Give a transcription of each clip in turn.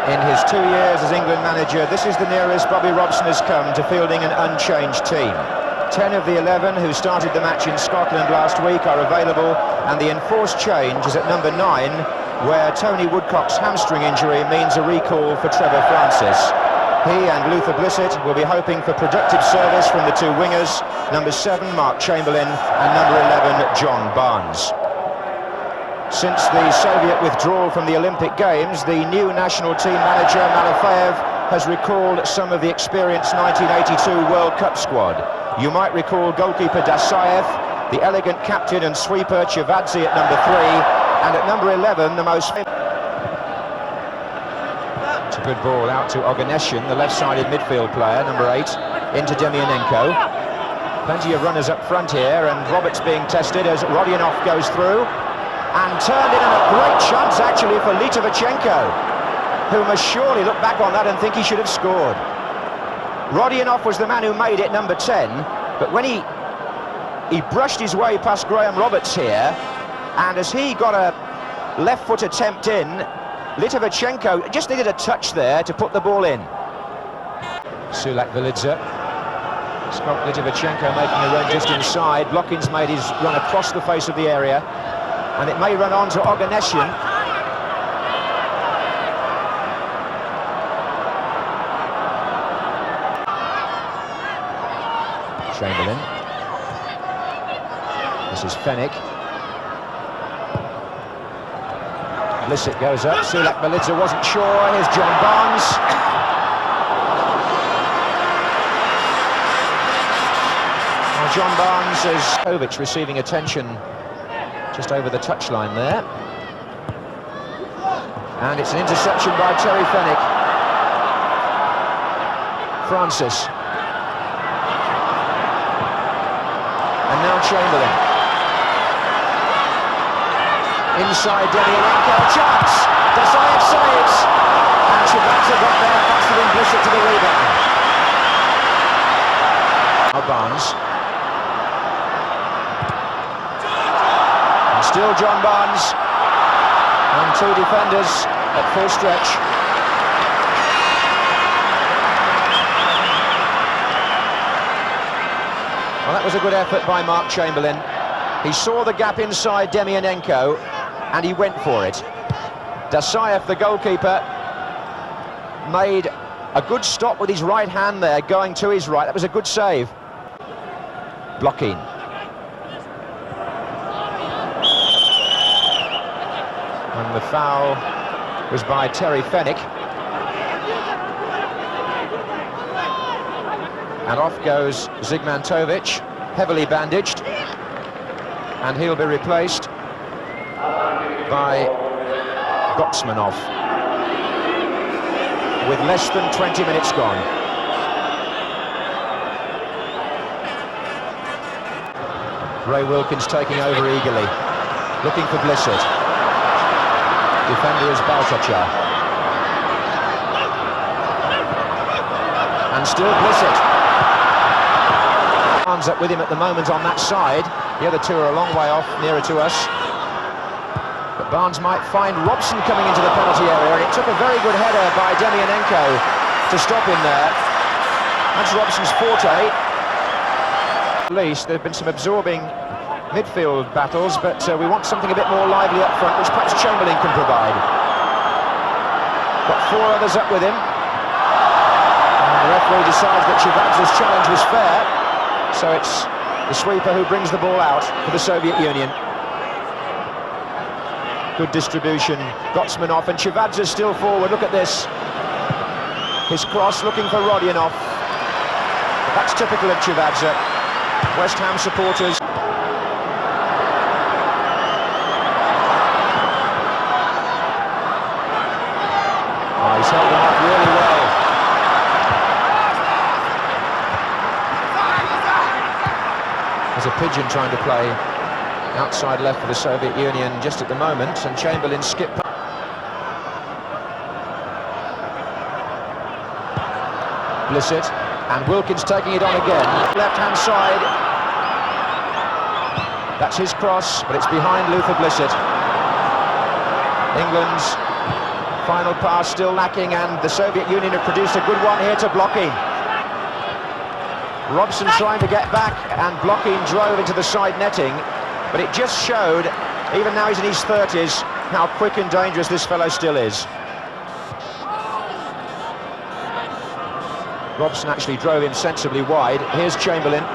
In his 2 years as England manager, this is the nearest Bobby Robson has come to fielding an unchanged team. 10 of the 11 who started the match in Scotland last week are available, and the enforced change is at number 9, where Tony Woodcock's hamstring injury means a recall for Trevor Francis. He and Luther Blissett will be hoping for productive service from the two wingers, number 7 Mark Chamberlain and number 11 John Barnes. Since the Soviet withdrawal from the Olympic Games, the new national team manager Malofeev has recalled some of the experienced 1982 World Cup squad. You might recall goalkeeper Dassaev, the elegant captain and sweeper Chivadze at number 3, and at number 11 the most famous. It's a good ball out to Oganesian, the left-sided midfield player, number 8, into Demyanenko. Plenty of runners up front here, and Roberts being tested as Rodionov goes through. And turned in, and a great chance actually for Litовченко, who must surely look back on that and think he should have scored. Rodionov was the man who made it, number 10, but when he brushed his way past Graham Roberts here, and as he got a left foot attempt in, Litовченко just needed a touch there to put the ball in. Sulakvelidze. Scott Litовченко making a run just inside. Blokhin's made his run across the face of the area, and it may run on to Oganesian. Chamberlain. This is Fennick. Blissett goes up. Sulakvelidze wasn't sure. Here's John Barnes. Well, John Barnes is Kovic receiving attention just over the touchline there. And it's an interception by Terry Fennick. Francis. And now Chamberlain. Inside Demyanenko, chance! Dassaev saves! And Chivadze got there faster than Blissett to the rebound. Now Barnes. And still John Barnes. And two defenders at full stretch. Well, that was a good effort by Mark Chamberlain. He saw the gap inside Demyanenko, and he went for it. Dassaev, the goalkeeper, made a good stop with his right hand there, going to his right. That was a good save. Blocking. And the foul was by Terry Fennick. And off goes Zygmantovic, heavily bandaged. And he'll be replaced by Gotzmanov with less than 20 minutes gone. Ray Wilkins taking over eagerly, looking for Blissett. Defender is Bалтача. And still Blissett. Barnes up with him at the moment on that side. The other two are a long way off, nearer to us. But Barnes might find Robson coming into the penalty area, and it took a very good header by Demyanenko to stop him there. That's Robson's forte. At least there have been some absorbing midfield battles, but we want something a bit more lively up front, which perhaps Chamberlain can provide. Got four others up with him. And the referee decides that Chivadze's challenge was fair, so it's the sweeper who brings the ball out for the Soviet Union. Good distribution. Gotzmanov, and Chivadze still forward. Look at this. His cross looking for Rodionov. That's typical of Chivadze. West Ham supporters. Oh, he's held them up really well. There's a pigeon trying to play outside left for the Soviet Union just at the moment, and Chamberlain skipped. Blissett, and Wilkins taking it on again. Left-hand side. That's his cross, but it's behind Luther Blissett. England's Final pass still lacking, and the Soviet Union have produced a good one here to Blochin. Robson trying to get back, and Blochin drove into the side netting, but it just showed, even now he's in his 30s, how quick and dangerous this fellow still is. Robson actually drove him sensibly wide. Here's Chamberlain.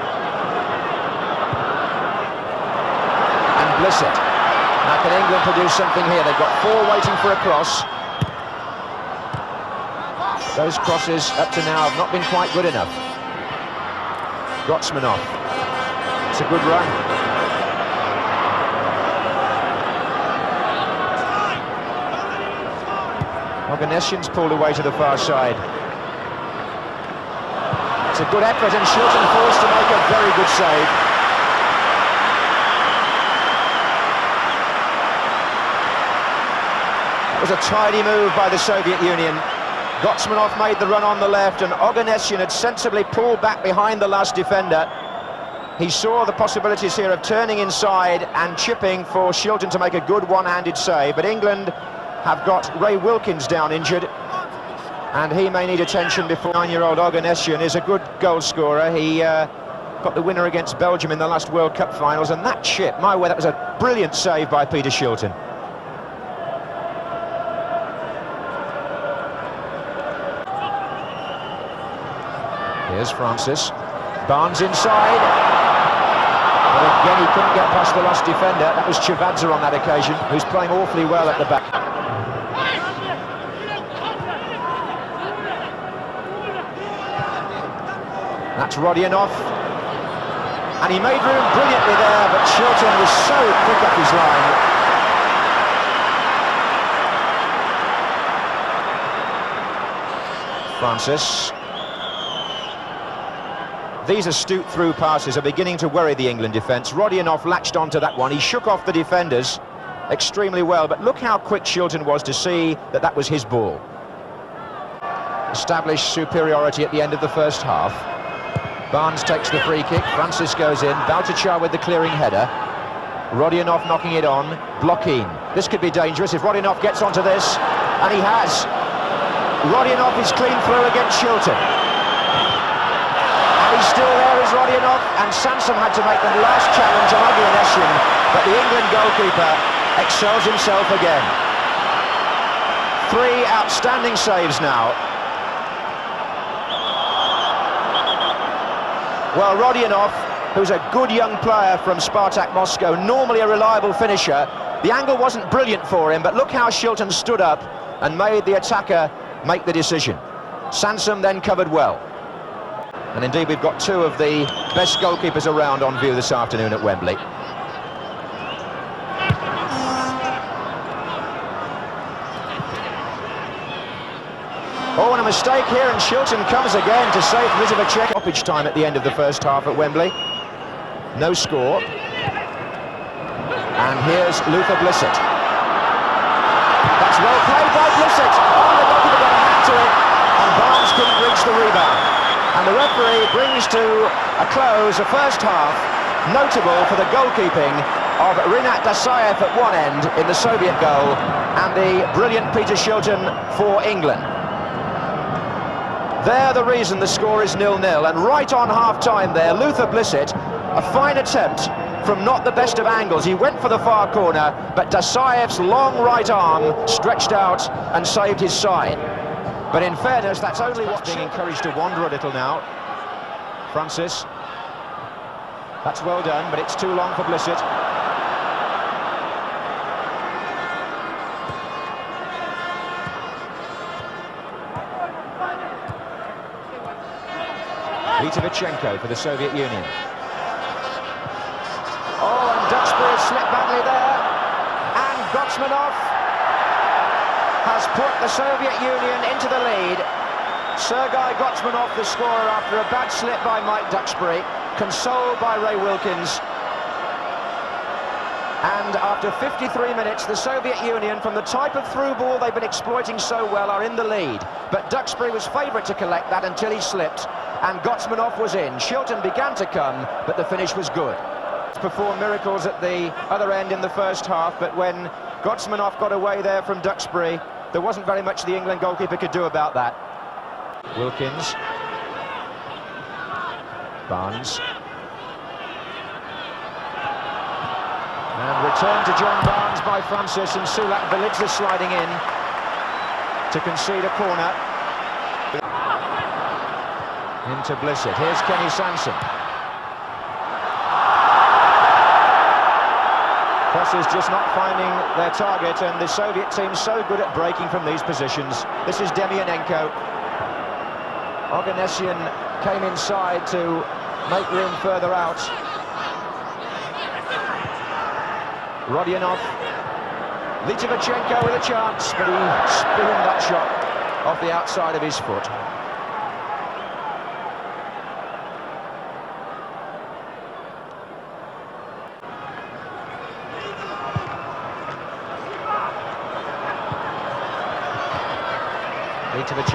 And Blissett. Now can England produce something here? They've got 4 waiting for a cross. Those crosses up to now have not been quite good enough. Gotzmanov. It's a good run. Oganesian's pulled away to the far side. It's a good effort, and Shilton forced to make a very good save. That was a tidy move by the Soviet Union. Gotzmanov made the run on the left, and Oganesian had sensibly pulled back behind the last defender. He saw the possibilities here of turning inside and chipping for Shilton to make a good one-handed save, but England have got Ray Wilkins down injured, and he may need attention before. 9-year-old Oganesian is a good goal scorer. He got the winner against Belgium in the last World Cup finals, and that chip, my way, that was a brilliant save by Peter Shilton. Here's Francis. Barnes inside. But again, he couldn't get past the last defender. That was Chivadze on that occasion, who's playing awfully well at the back. That's Rodionov, and he made room brilliantly there, but Shilton was so quick up his line. Francis. These astute through passes are beginning to worry the England defence. Rodionov latched onto that one. He shook off the defenders extremely well, but look how quick Shilton was to see that that was his ball. Established superiority at the end of the first half. Barnes takes the free kick, Francis goes in, Bалтача with the clearing header. Rodionov knocking it on, Blochin. This could be dangerous if Rodionov gets onto this, and he has. Rodionov is clean through against Shilton. And he's still there, is Rodionov, and Sansom had to make the last challenge on Oganesian, but the England goalkeeper excels himself again. 3 outstanding saves now. Well, Rodionov, who's a good young player from Spartak Moscow, normally a reliable finisher, the angle wasn't brilliant for him, but look how Shilton stood up and made the attacker make the decision. Sansom then covered well. And indeed, we've got 2 of the best goalkeepers around on view this afternoon at Wembley. Oh, and a mistake here, and Shilton comes again to save Litовченko. Stoppage time at the end of the first half at Wembley. No score. And here's Luther Blissett. That's well played by Blissett. Oh, the goalkeeper got a hand to it, and Barnes couldn't reach the rebound. And the referee brings to a close a first half notable for the goalkeeping of Rinat Dassayev at one end in the Soviet goal, and the brilliant Peter Shilton for England. They're the reason the score is 0-0, and right on half-time there, Luther Blissett, a fine attempt from not the best of angles. He went for the far corner, but Dasayev's long right arm stretched out and saved his side. But in fairness, that's only what's being encouraged to wander a little now. Francis. That's well done, but it's too long for Blissett. Litовченko for the Soviet Union. Oh, and Duxbury has slipped badly there. And Gotzmanov has put the Soviet Union into the lead. Sergei Gotzmanov, the scorer, after a bad slip by Mike Duxbury, consoled by Ray Wilkins. And after 53 minutes, the Soviet Union, from the type of through ball they've been exploiting so well, are in the lead. But Duxbury was favourite to collect that until he slipped, and Gotzmanov was in. Shilton began to come, but the finish was good. Performed miracles at the other end in the first half, but when Gotzmanov got away there from Duxbury, there wasn't very much the England goalkeeper could do about that. Wilkins. Barnes. And return to John Barnes by Francis, and Sulakvelidze sliding in to concede a corner. Into Blissett. Here's Kenny Sansom. Crosses just not finding their target, and the Soviet team's so good at breaking from these positions. This is Demyanenko. Oganesian came inside to make room further out. Rodionov. Litovic with a chance, but he spooned that shot off the outside of his foot. Litovic.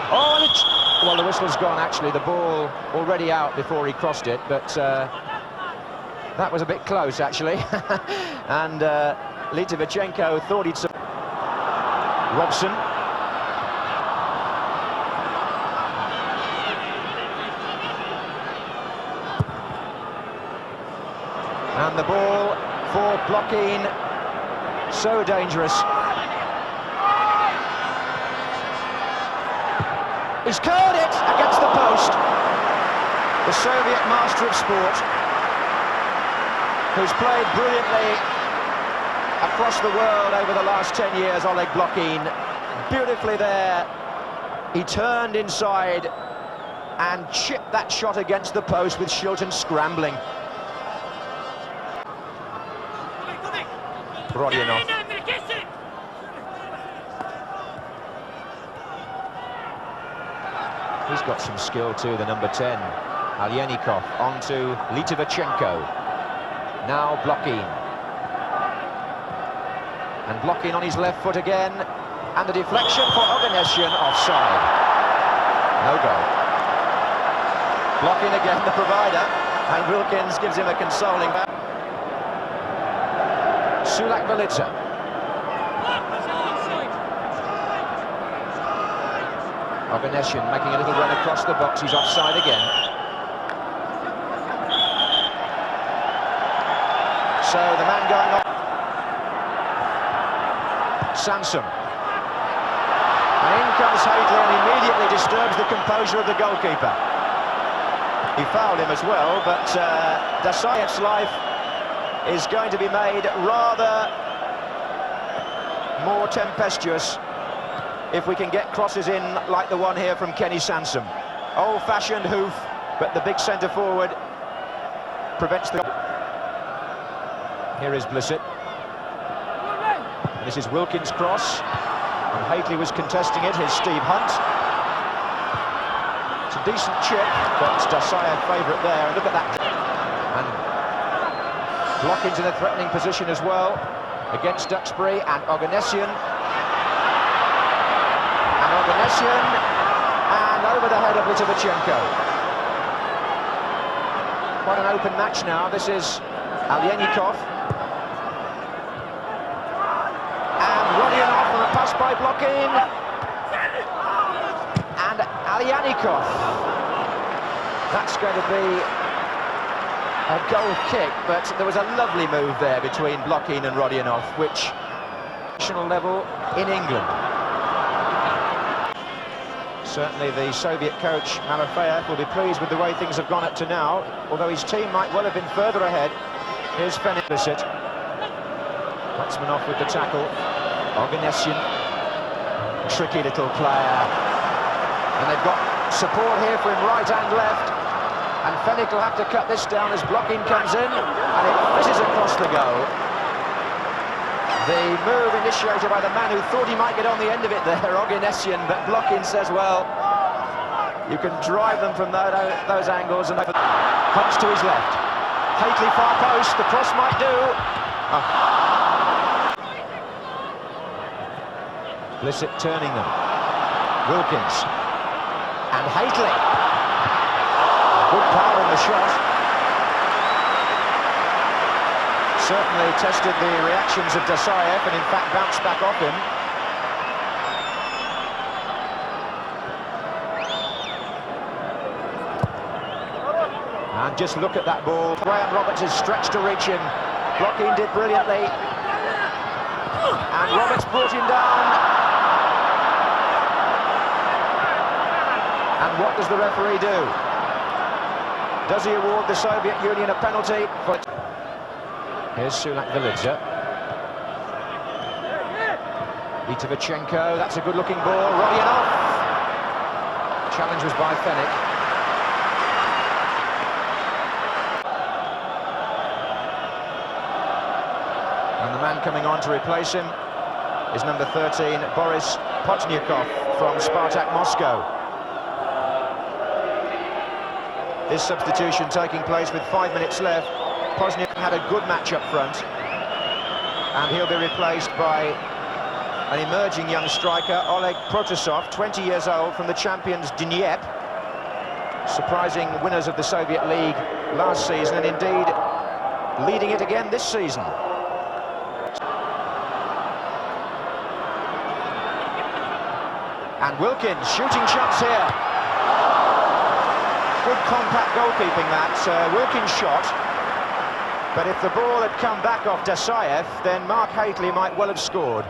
Oh, well, the whistle's gone, actually. The ball already out before he crossed it, but that was a bit close, actually. And Litovic thought he'd... Robson. And the ball for Blokhin. So dangerous. He's curled it against the post. The Soviet master of sport, who's played brilliantly across the world over the last 10 years, Oleg Blokhin. Beautifully there. He turned inside and chipped that shot against the post with Shilton scrambling. Rodionov. He's got some skill too, the number 10. Aleynikov onto Litovic. Now Blokhin. And Blokhin on his left foot again. And the deflection for Oganesian, offside. No goal. Blokhin again, the provider. And Wilkins gives him a consoling back. Sulakvelidze. Oganesian making a little run across the box. He's offside again. So the man going off. Sansom. And in comes Hadley and immediately disturbs the composure of the goalkeeper. He fouled him as well, but Dasayev's life is going to be made rather more tempestuous if we can get crosses in like the one here from Kenny Sansom. Old-fashioned hoof, but the big centre-forward prevents the... Here is Blissett. And this is Wilkins' cross. And Hadley was contesting it. Here's Steve Hunt. It's a decent chip, but Dasayev favourite there. And look at that. And Blokhin's in a threatening position as well against Duxbury, and Oganesian. And over the head of Litovic. Quite an open match now. This is Aleynikov. And Rodionov on a pass by Blokhin. And Aleynikov. That's going to be a goal kick, but there was a lovely move there between Blokhin and Rodionov, which national level in England. Certainly the Soviet coach, Malofeyev, will be pleased with the way things have gone up to now, although his team might well have been further ahead. Here's Blissett. Batsman off with the tackle. Oganesian. Tricky little player. And they've got support here for him right and left. And Fenwick will have to cut this down as Blokhin comes in, and it fizzes across the goal. The move initiated by the man who thought he might get on the end of it there, Oganesian, but Blokhin says, well, you can drive them from those angles, and punch to his left. Hadley far post, the cross might do. Blissett turning them. Wilkins. And Hadley. Good power in the shot. Certainly tested the reactions of Dasayev and in fact bounced back off him. Just look at that ball. Graham Roberts is stretched to reach him. Blocking did brilliantly. And Roberts brought him down. And what does the referee do? Does he award the Soviet Union a penalty? Here's Sulakvelidze. Litовченко, that's a good-looking ball. Rodionov. Challenge was by Fennick. And the man coming on to replace him is number 13, Boris Pozdnякov from Spartak Moscow. This substitution taking place with 5 minutes left. Pozdnякov had a good match up front, and he'll be replaced by an emerging young striker, Oleg Протасов, 20 years old, from the champions Dnepr, surprising winners of the Soviet League last season, and indeed leading it again this season. And Wilkins shooting shots here. Good compact goalkeeping, that Wilkins shot. But if the ball had come back off Dassaev, then Mark Haitley might well have scored.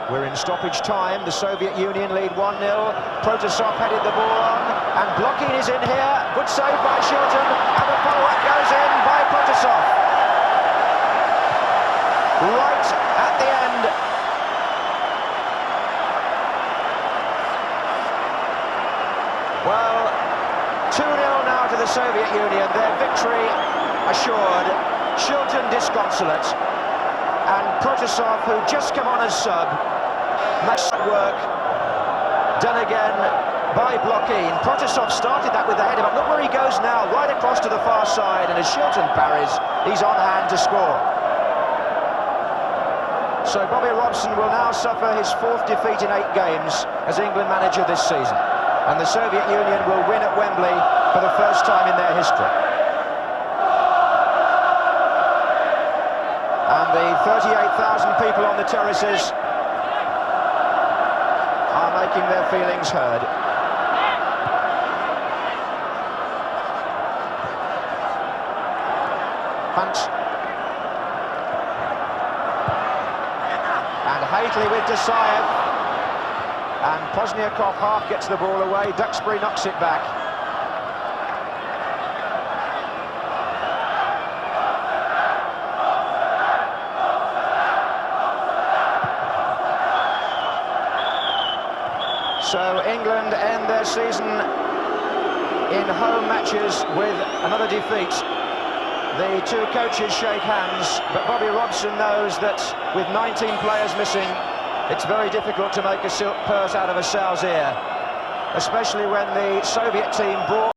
We're in stoppage time. The Soviet Union lead 1-0. Protasov headed the ball on, and Blochin is in here. Good save by Shilton, and the follow-up goes in by Protasov. Right at the end. Well, 2-0 now to the Soviet Union. Their victory assured. Shilton disconsolate. And Protasov, who just come on as sub, makes work done again by Blochin. Protasov started that with the header, but look where he goes now, right across to the far side, and as Shilton parries, he's on hand to score. So Bobby Robson will now suffer his 4th defeat in 8 games as England manager this season, and the Soviet Union will win at Wembley for the first time in their history. And the 38,000 people on the terraces are making their feelings heard. Hunt. And Haitley with Dassaev. And Pozdnякov half gets the ball away. Duxbury knocks it back. So England end their season in home matches with another defeat. The two coaches shake hands, but Bobby Robson knows that with 19 players missing, it's very difficult to make a silk purse out of a sow's ear, especially when the Soviet team brought